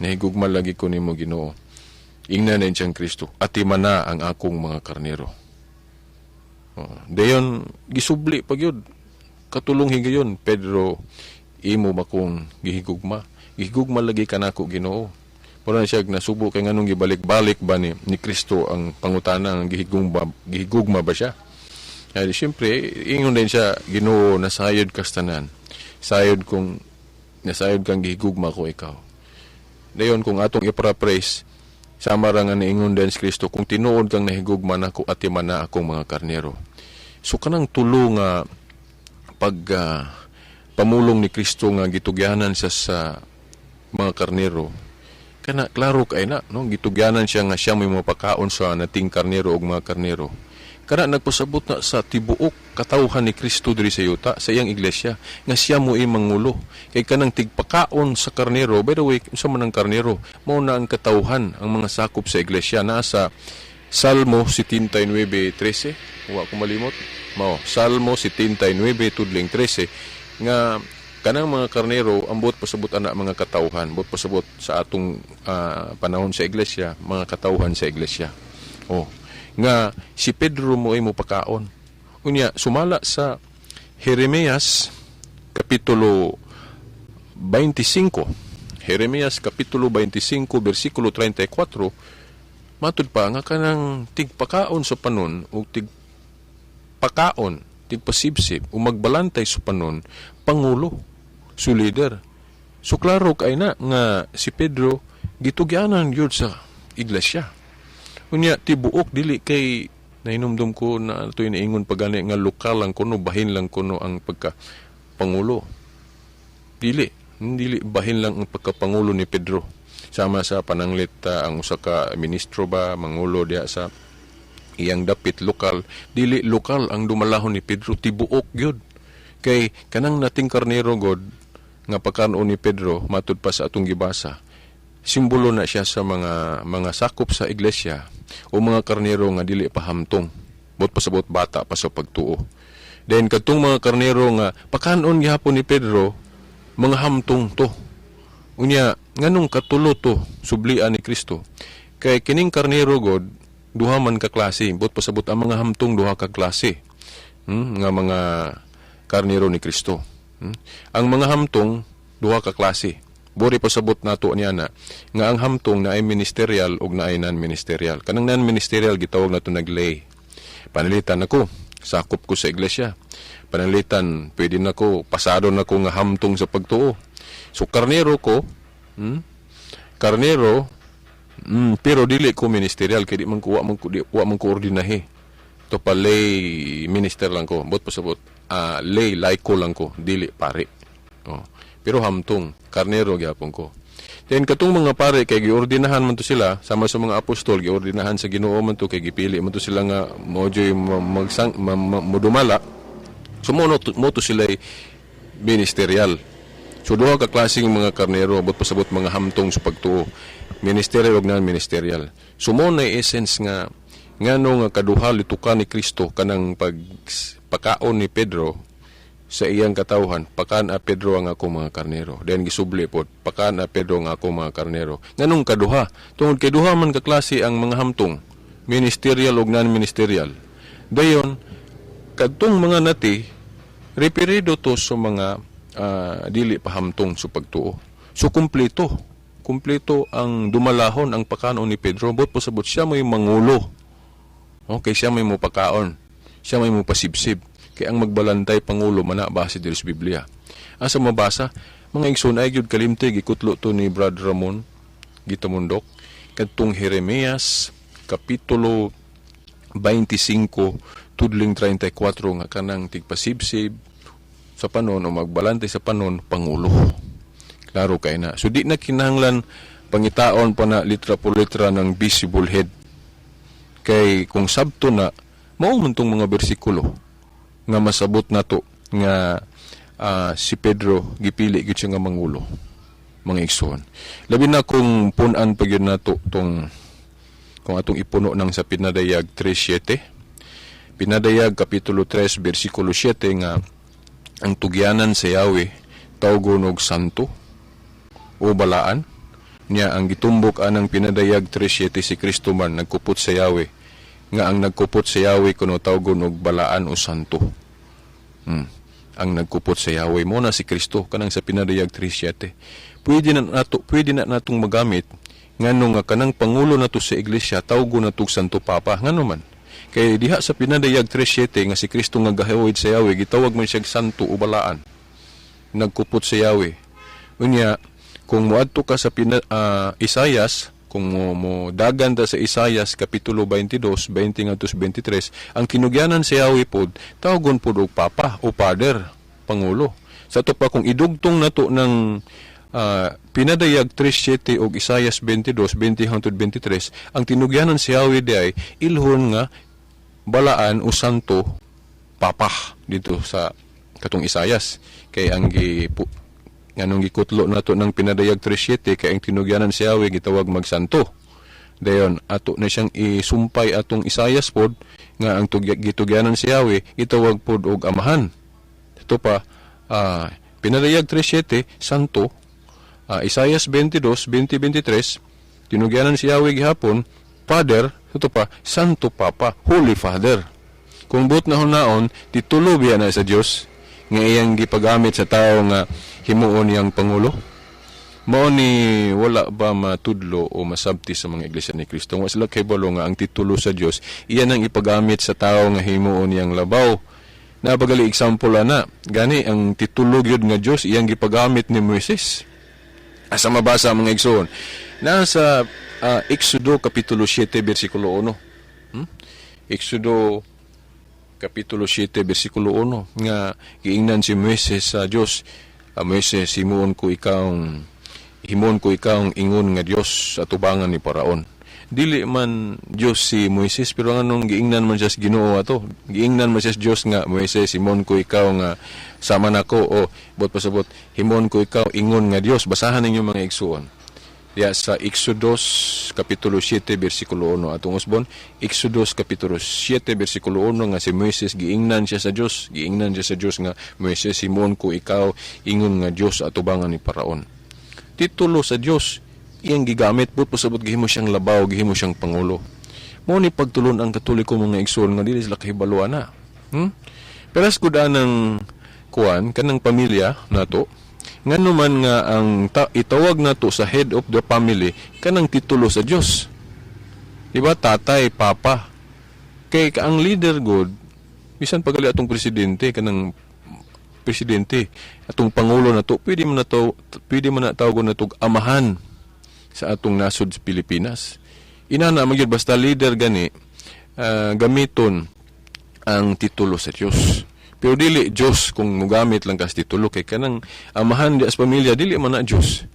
Nahigugma lagi ko nimo Ginoo. Ingnan na siyang Kristo. At imana ang akong mga karnero. Dayon gisubli pa gyud. Katulong higayon, Pedro, imo ba kong gihigugma? Gihigugma lagi ka nako Ginoo. Mura na siya nasubo kay nganong gibalik-balik ba ni Kristo ang pangutana ng gihigugma ba siya? Ay siyempre ingon din siya, Ginoo, nasayod kas tanan. Nasayod kang gihigugma ko ikaw. Dayon kung atong i-praise sama ra nga niingon din si Kristo, kung tinuod kang nahigugma nako at iman na akong mga karnero. So kanang tulo nga pag pamulong ni Kristo nga gitugyanan siya sa mga karnero, kana klaro kay na, no, gitugyanan siya nga siya may mapakaon sa nating karnero og mga karnero. Kana nagpasabot na sa tibuok katawhan ni Kristo diri sa yuta sa iyang iglesia nga siya mo mangulo. Kay kanang tigpakaon sa karnero, by the way, unsa man ang karnero, mao na ang katawhan ang mga sakop sa iglesia. Nasa Salmo 79:13, wa ko malimot. Mao, Salmo 79 tudling 13 nga kanang mga karnero ambot pasabot ana mga katawhan, ambot pasabot sa atong panahon sa iglesia, mga katawhan sa iglesia. Nga si Pedro mo ay mo pakaon. Unya sumala sa Jeremias kapitulo 25. Jeremias kapitulo 25 bersikulo 34, matud pa nga kanang tigpakaon sa panon o tigpakaon, tigpasibsib o magbalantay sa panon pangulo, so leader. So klaro kay na nga si Pedro gitugyanan gyud sa iglesia. Unya tibuok dili kay nainumdum ko na ito inaingon pagani nga lokal lang kuno, bahin lang kuno ang pagka pangulo. Dili bahin lang ang pagkapangulo ni Pedro. Sama sa pananglit ang usa ka ministro ba mangulo diya sa iyang dapit lokal, dili lokal ang dumalahon ni Pedro, tibuok gyud. Kay kanang nating karnero god nga pagkanon ni Pedro matud pa sa atong gibasa, simbolo na siya sa mga sakop sa iglesia o mga karnero nga dili pahamtong, bot pasabot bata pa sa pagtuo. Then kadtong mga karnero nga pakanon gihapon ni Pedro, mga hamtong to. Unya nganong katulo to sublian ni Kristo. Kay kining karnero god duha man ka klase, bot pasabot ang mga hamtong duha ka klase. Nga mga karnero ni Kristo. Ang mga hamtong duha ka klase. Bori pasabot nato niya na nga ang hamtong na ay ministerial ug na ay non-ministerial. Kanang non-ministerial gitawag nato naglay. Panalitan ako, sakop ko sa iglesia. Panalitan, pwede nako pasado nako nga hamtong sa pagtuo. So karnero ko, pero dili ko ministerial kay di man ko wa man ko ordinahe. To pa lay minister lang ko. Bot pasabot lay laiko lang ko, dili pare. Pero hamtong karnero gyapon ko. Then katong mga pare kay giordinahan man to sila sama sa mga apostol, giordinahan sa Ginoo man to, kay gipili man to sila nga mojoy modumala. So mo to sila ministerial. So duha ka klaseng mga karnero, abot pasabot mga hamtong sa pagtuo, ministerial ug non-ministerial. So mo na essence nga ngano nga kaduha litukan ni Kristo kanang pagpakaon ni Pedro sa iyang katawhan, pakaan a Pedro ang ako mga karnero. Then gisubli po, pakaan a Pedro ang ako mga karnero. Nganong kaduha? Tungod kay duha man kaklase ang mga hamtong, ministerial o non-ministerial. Dayon, kadtong mga nati, referido to sa mga dili pahamtong sa pagtuo. So, kumpleto. Kumpleto ang dumalahon, ang pakaon ni Pedro. Bot po sabot, siya may mangulo. Okay, siya may mupakaon. Siya may mupasibsib. Kaya ang magbalantay pangulo mana base diri sa Biblia. Asa mabasa, mga igsoon ay gyud kalimtig ikutlo to ni Brad Ramon gitamundok kadtong Jeremias kapitulo 25 tudling 34 nga kanang tigpasibsib sa panon o magbalantay sa panon pangulo. Klaro kay na. So di na kinahanglan pangitaon pa na litra po litra ng visible head. Kay kung sabto na mao man tong mga bersikulo nga masabot nato nga si Pedro gipili gyud siya nga mangulo, mga igsoon. Labi na kung punan pa gyud nato tong kung atong ipuno ng sa Pinadayag 3:7. Pinadayag kapitulo 3 bersikulo 7 nga ang tugyanan sa Yahweh tawgon og santo o balaan niya. Ang gitumbok anang Pinadayag 3:7 si Kristo man nagkupot sa Yahweh nga ang nagkupot sa Yahweh kuno tawgon og balaan o santo. Ang nagkupot sa Yahweh mo na si Kristo kanang sa Pinadayag 3:7. Pwede na natong magamit ngano nga kanang pangulo nato sa iglesia tawgon natong Santo Papa ngano man. Kay diha sa Pinadayag 3:7 nga si Kristo nga gahawid sa Yahweh gitawag man siya santo o balaan. Nagkupot sa Yahweh. Unya kung moadto ka sa Isayas, kung mo dagan ta sa Isayas kapitulo 22, 20 ngadto 23, ang kinugyanan sa Yahweh pod tawgon pod og Papa o Father, pangulo. Sa to pa kung idugtong nato ng Pinadayag 3:7 og Isayas 22, 20 hangtod 23, ang tinugyanan sa Yahweh di ay ilhon nga balaan o santo Papa dito sa katong Isayas. Kay ang nganong gikutlo nato ng Pinadayag 3:7 kay ang tinugyanan si Yahweh gitawag magsanto. Dayon ato na siyang isumpay atong Isayas pod nga ang gitugyanan si Yahweh gitawag pod og amahan. Ito pa Pinadayag 3:7 santo. Isayas 22, 20-23 tinugyanan si Yahweh gihapon Father. Ito pa Santo Papa, Holy Father. Kung buot na hunaon titulo biya na sa Dios nga iyang gipagamit sa tao nga himuon niyang pangulo. Mao ni wala ba matudlo o masabti sa mga iglesia ni Kristo nga sila kay balo nga ang titulo sa Dios iyan ang ipagamit sa tao nga himuon niyang labaw. Napagali example ana gani ang titulo gyud nga Dios iyang gipagamit ni Moises. Asa mabasa mga igsoon nasa Exodo kapitulo 7 bersikulo 1. Exodo kapitulo 7 bersikulo 1 nga giingnan si Moises sa Dios. Moises, himuon ko ikaw ingon nga Dios sa tubangan ni Paraon. Dili man Dios si Moises pero nganong giingnan man siya sa Ginoo ato. Giingnan man siya sa Dios nga Moises, himuon ko ikaw nga sama nako o bot pasabot himuon ko ikaw ingon nga Dios. Basahan ninyo mga igsuon. Ya sa Exodus kapitulo 7 bersikulo 1 atong usbon. Exodus kapitulo 7 bersikulo 1 nga si Moises giingnan siya sa Dios. Giingnan siya sa Dios nga Moises, himuon ko ikaw ingon nga Dios atubangan ni Paraon. Titulo sa Dios iyang gigamit pud pasabot gihimo siyang labaw, gihimo siyang pangulo. Mao ni pagtulon ang Katoliko mga igsoon nga dili sila kahibaluan na. Peras gud anang kuan kanang pamilya nato. Ngano man nga ang itawag nato sa head of the family kanang titulo sa Dios. Diba tatay, papa. Kay ang leader god bisan pagali atong presidente kanang presidente atong pangulo nato pwede man na tawgon nato amahan sa atong nasod sa Pilipinas. Inana magyud basta leader gani gamiton ang titulo sa Dios. Pero dili Dios kung mogamit lang kas titulo kay kanang amahan di as pamilya dili man na Dios.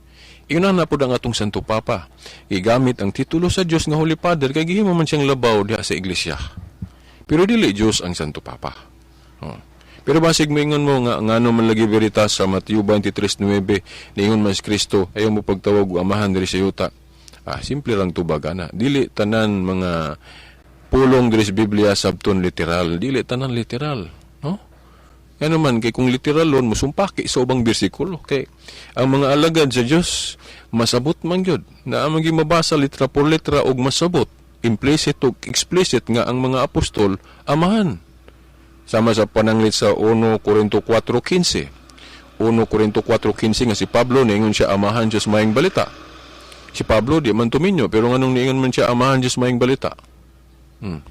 Inana pod ang atong Santo Papa. Igamit ang titulo sa Dios nga Holy Father kay gihimo man siyang labaw diha sa iglesia. Pero dili Dios ang Santo Papa. Pero basig moingon mo nga ngano man lagi veritas sa Mateo 23:9 niingon man si Kristo ayaw mo pagtawag og amahan diri sa yuta. Simple lang tubag ana. Dili tanan mga pulong diri sa Biblia sabton literal, dili tanan literal, no? Ano man, kay kung literalon, musumpaki sa ubang bersikulo. Kay ang mga alagad sa Dios masabot man gyud na ang maging mabasa litra por litra og masabot, implicit ug explicit nga ang mga apostol amahan. Sama sa pananglit sa 1 Corinto 4:15. 1 Corinto 4:15 nga si Pablo niingon siya amahan Dios maayong balita. Si Pablo di man tuminyo pero nganong niingon man siya amahan Dios maayong balita.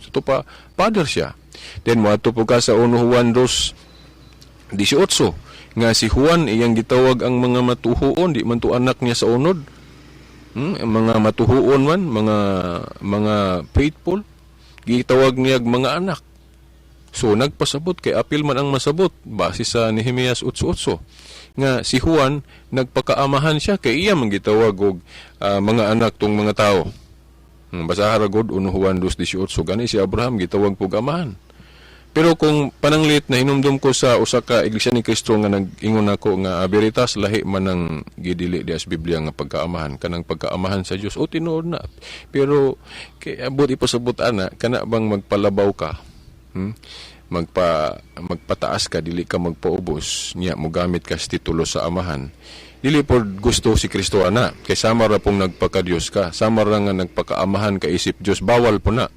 So pa father siya. Then moadto po ka sa 1 Juan 2:18 nga si Juan iyang gitawag ang mga matuhuon di man to anak niya sa unod. Ang mga matuhuon man, mga faithful, gitawag niya mga anak. So nagpasabot kay apil man ang masabot base sa Nehemias 8:8 nga si Juan nagpakaamahan siya kay iya man gitawag og mga anak tong mga tao. Basaha ra gud 1 Juan 2:18 gani si Abraham gitawag pug amahan. Pero kung pananglit na hinumdum ko sa usa ka iglesia ni Kristo nga nag-ingon ako nga veritas lahi man ang gidili di sa Biblia nga pagkaamahan kanang pagkaamahan sa Dios o tinuod na. Pero kay abot ipasabot ana kana bang magpalabaw ka? Magpataas ka dili ka magpaubos niya mo gamit ka sa titulo sa amahan. Dili pod gusto si Kristo ana kay sama ra pong nagpaka-Dios ka, sama ra nga nagpakaamahan ka isip Dios bawal po na.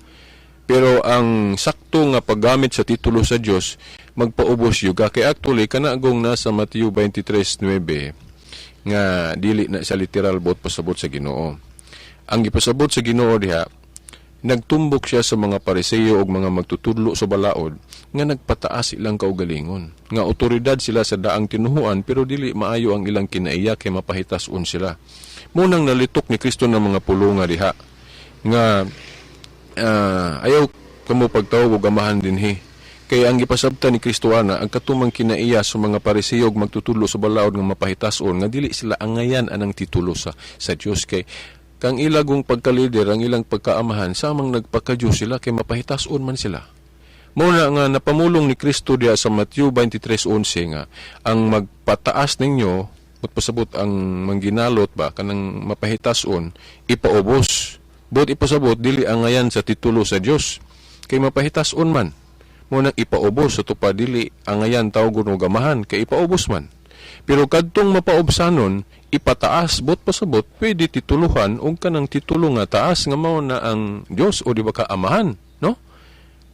Pero ang sakto nga paggamit sa titulo sa Dios magpaubos yuga kay actually kana gong nasa Mateo 23:9 nga dili na sa literal bot pasabot sa Ginoo. Ang gipasabot sa Ginoo diha nagtumbok siya sa mga Pariseo ug mga magtutudlo sa balaod nga nagpataas ilang kaugalingon nga otoridad sila sa daang tinuhuan pero dili maayo ang ilang kinaiya kay mapahitason sila. Munang nalitok ni Kristo ng mga pulonga diha nga ayaw kamo pagtawag og amahan dinhi kay ang gipasabta ni Kristo ana ang katumang kinaiya sa mga Pariseo ug magtutudlo sa balaod nga mapahitason nga dili sila angayan anang titulo sa Dios kay kang ilagong pagkalider ang ilang pagkaamahan samang nagpaka-Dios sila kay mapahitason man sila. Muna nga napamulong ni Kristo diya sa Mateo 23:11 nga ang magpataas ninyo magpasabot ang mangginalot ba kanang mapahitason ipaubos. Bot ipasabot dili angayan sa titulo sa Dios kay mapahitason man. Muna ipaubos sa tupa dili angayan tawgon og amahan kay ipaubos man. Pero kadtong mapaubsanon ipataas bot pasabot pwede tituluhan og kanang titulo nga taas nga mao na ang Dios o di ba ka amahan, no?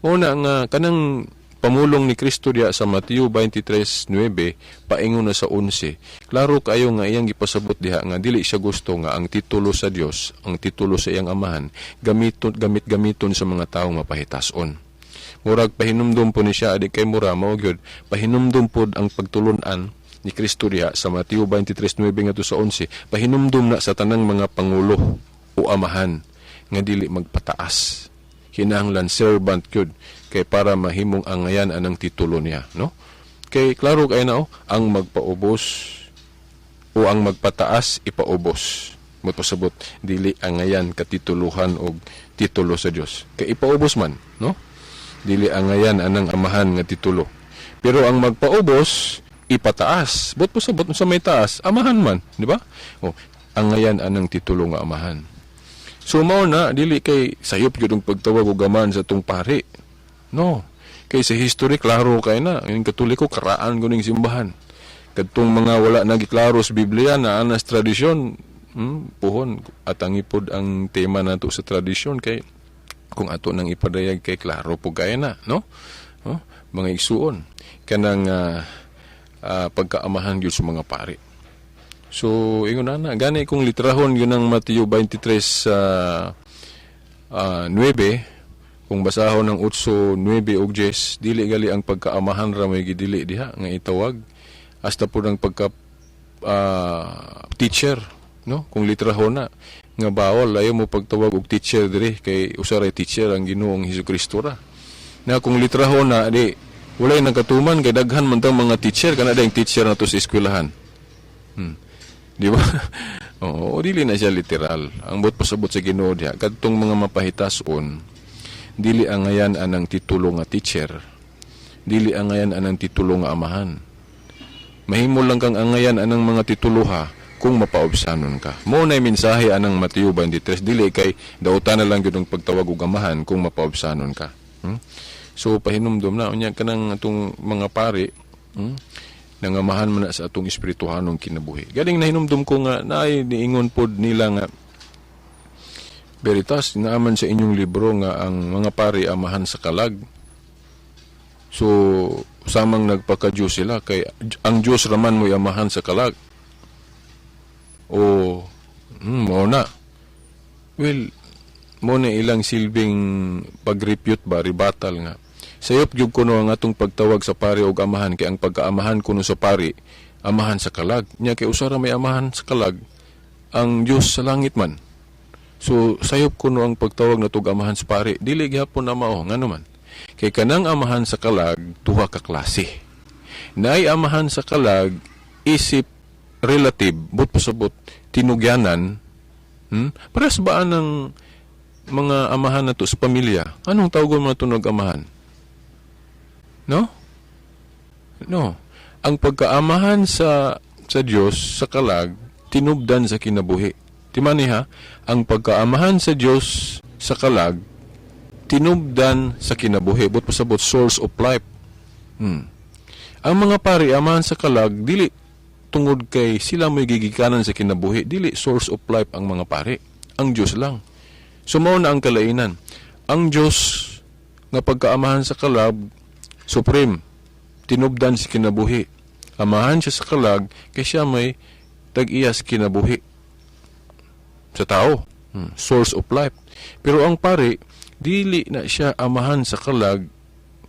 Mao na nga kanang pamulong ni Kristo diya sa Mateo 23:9 paingon na sa 11. Klaro kayo nga iyang gipasabot diha nga dili siya gusto nga ang titulo sa Dios, ang titulo sa iyang amahan gamiton sa mga tawo mapahitason. Murag pahinumdum po ni siya adi kay mura mao gyud pahinumdum pod ang pagtulon-an ni Kristo diha sa Mateo 23:9 ngadto sa 11 pahinumdum na sa tanang mga pangulo o amahan nga dili magpataas. Kinahanglan servant gyud kay para mahimong angayan anang titulo niya, no? Kay klaro kay na ang magpaubos o ang magpataas ipaubos. Magpasabot dili angayan katituluhan og titulo sa Dios. Kay ipaubos man, no? Dili angayan anang amahan nga titulo. Pero ang magpaubos ipataas. Bot pasabot sa may taas, amahan man, di ba? O angayan anang titulo nga amahan. So mao na dili kay sayop gyud ang pagtawag og amahan sa tong pari. No. Kay sa history klaro kay na, ang Katoliko karaan kuning simbahan. Kadtong mga wala nagiklaro sa Biblia na anas tradisyon, puhon at ang ipod ang tema nato sa tradisyon kay kung ato nang ipadayag kay klaro po kay na, no? Mga igsuon kanang pagkaamahan gyud sa mga pari. So ingon na gani kung litrahon yun ang Mateo 23:9 kung basahon ng 8:9 ug 10 dili gali ang pagkaamahan ra may gidili diha nga itawag hasta po ng pagka teacher, no? Kung litrahon na nga bawal ayo mo pagtawag og teacher diri kay usaray teacher ang Ginoong Hesukristo ra. Na kung litrahon na di walay nagkatuman kay daghan man tang mga teacher kana daing teacher nato sa eskwelahan. Di ba? Oo, dili na siya literal. Ang bot pasabot sa Ginoo diha kadtong mga mapahitason dili angayan anang titulo nga teacher. Dili angayan anang titulo nga amahan. Mahimo lang kang angayan anang mga tituluha kung mapaobsanon ka. Mao nay mensahe anang Mateo 23 dili kay dautan na lang gyud ang pagtawag og amahan kung mapaobsanon ka. So pahinumdum na unya kanang atong mga pari Nangamahan man na sa atong espirituhanong kinabuhi. Galing nahinumdum ko nga naay niingon pod nila nga Veritas, naaman sa inyong libro nga ang mga pari amahan sa kalag. So, samang nagpaka-Diyos sila, kay ang Diyos raman mo'y amahan sa kalag. O, mo na. Well, mo na ilang silbing pag-repute ba, ribatal nga. Sayop gyud kuno ang atong pagtawag sa pari og amahan, kay ang pagkaamahan kuno sa pari, amahan sa kalag. Nya kay usara may amahan sa kalag, ang Diyos sa langit man. So, sayop kuno ang pagtawag na tug amahan sa pari, dili gyapon na mao, ngano man. Kay kanang amahan sa kalag, duha ka klase. Naay amahan sa kalag, isip relative, but pasabot, tinugyanan, paras ba ang mga amahan na to sa pamilya? Anong tawag mo na tunog amahan? No? No. Ang pagkaamahan sa Diyos, sa kalag, tinubdan sa kinabuhi. Timani ha, ang pagkaamahan sa Diyos sa kalag, tinubdan sa kinabuhi. But pasabot, source of life. Ang mga pari, amahan sa kalag, dili tungod kay sila may gigikanan sa kinabuhi, dili source of life ang mga pari. Ang Diyos lang. So, mao na ang kalainan. Ang Diyos na pagkaamahan sa kalag, supreme, tinubdan sa kinabuhi. Amahan siya sa kalag, kay siya may tag-iyas kinabuhi sa tao. Source of life. Pero ang pari, dili na siya amahan sa kalag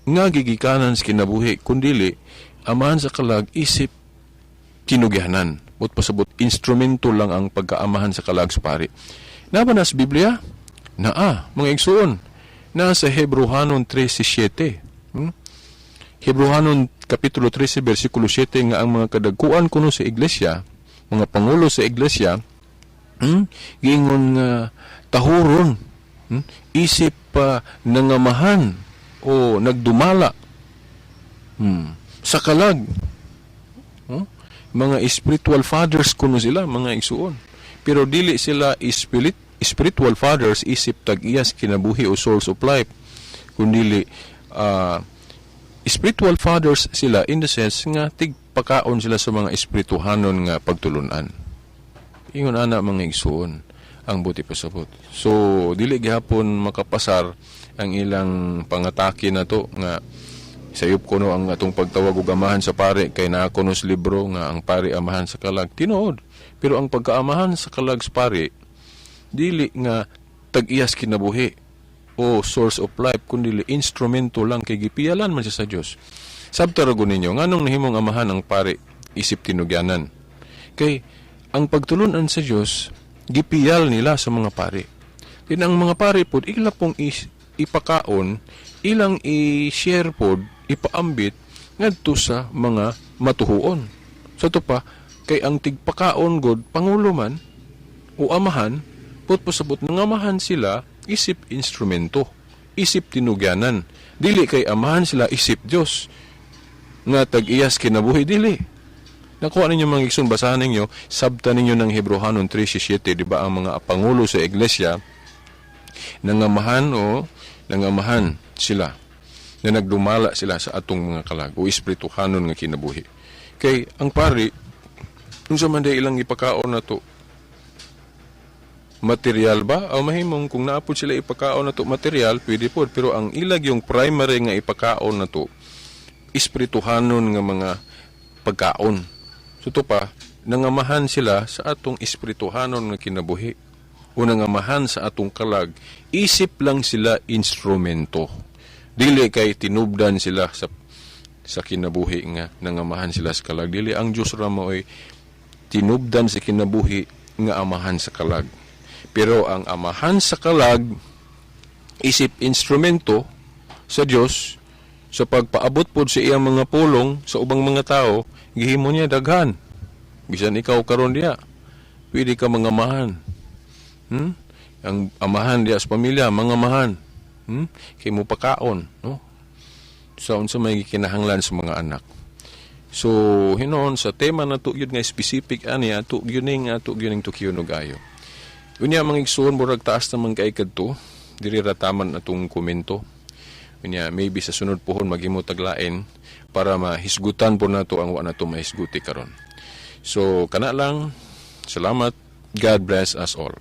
nga gigikanan sa kinabuhi, kundili amahan sa kalag isip tinugyanan. But pasabot, instrumento lang ang pagkaamahan sa kalag sa pari. Naba na sa Biblia? Mga igsoon. Nasa Hebrehanon 13:7. Hebrehanon Kapitulo 13, versikulo 7, nga ang mga kadagkuan kuno sa iglesia, mga pangulo sa iglesia, giingon nga tahuron, isip nangamahan o nagdumala sa kalag. Mga spiritual fathers kuno sila, mga igsuon. Pero dili sila spiritual fathers isip tag-iyas kinabuhi o source of life, kundi spiritual fathers sila in the sense nga tigpakaon sila sa mga espirituhanon nga pagtulunan. Ingon ana mga igsuon ang buti pasabot. So dili gihapon makapasar ang ilang pangatake na to nga sayop kuno ang atong pagtawag og amahan sa pari, kay naa kuno sa libro nga ang pari amahan sa kalag, tinuod. Pero ang pagkaamahan sa kalag sa pari, dili nga tag-iyas kinabuhi o source of life, kundi instrumento lang, kay gipiyalan man siya sa Dios. Sabtarago ninyo, nganong nahimong amahan ang pari isip tinugyanan? Kay ang pagtulunan sa Dios, gipiyal nila sa mga pari. Din ang mga pari pod ila pong ipakaon, ilang i-share pod, ipaambit ngadto sa mga matuhuon. So to pa, kay ang tigpakaon god pangulo man o amahan, pud pasabot ng amahan sila isip instrumento, isip tinugyanan. Dili kay amahan sila isip Dios nga tag-iyas kinabuhi, dili. Nakuha ninyo mga igsoon, basahan ninyo, sabta ninyo ng Hebrehanon 13:7, di ba ang mga pangulo sa iglesia nangamahan sila na nagdumala sila sa atong mga kalag o espirituhanon nga kinabuhi. Kay ang pari kung sa man ilang ipakaon na to material ba? O mahimong kung naapod sila ipakaon na to material, pwede po. Pero ang ilag yung primary nga ipakaon na to, espirituhanon nga mga pagkaon. So to pa, nangamahan sila sa atong espirituhanon nga kinabuhi. O nangamahan sa atong kalag, isip lang sila instrumento. Dili kay tinubdan sila sa kinabuhi nga nangamahan sila sa kalag. Dili ang Diyos ramoy tinubdan sa kinabuhi nga amahan sa kalag. Pero ang amahan sa kalag, isip instrumento sa Diyos, sa pagpaabot po sa iyang mga pulong sa ubang mga tao, gihimo niya daghan. Bisan ikaw karon diya, pwede ka mangamahan. Ang amahan diya sa pamilya, mangamahan. Kay mo pakaon, no? Sa unsa may kinahanglan sa mga anak. So, hinon sa tema na to yun nga specific ani ato gyuning tukyon og ayo. Unya mga igsoon murag taas naman kay kadto, diri ra taman atong komento. Kanya maybe sa sunod pohon maghimo taglain para mahisgutan po nato ang wa nato mahisguti karon. So kana lang, salamat. God bless us all.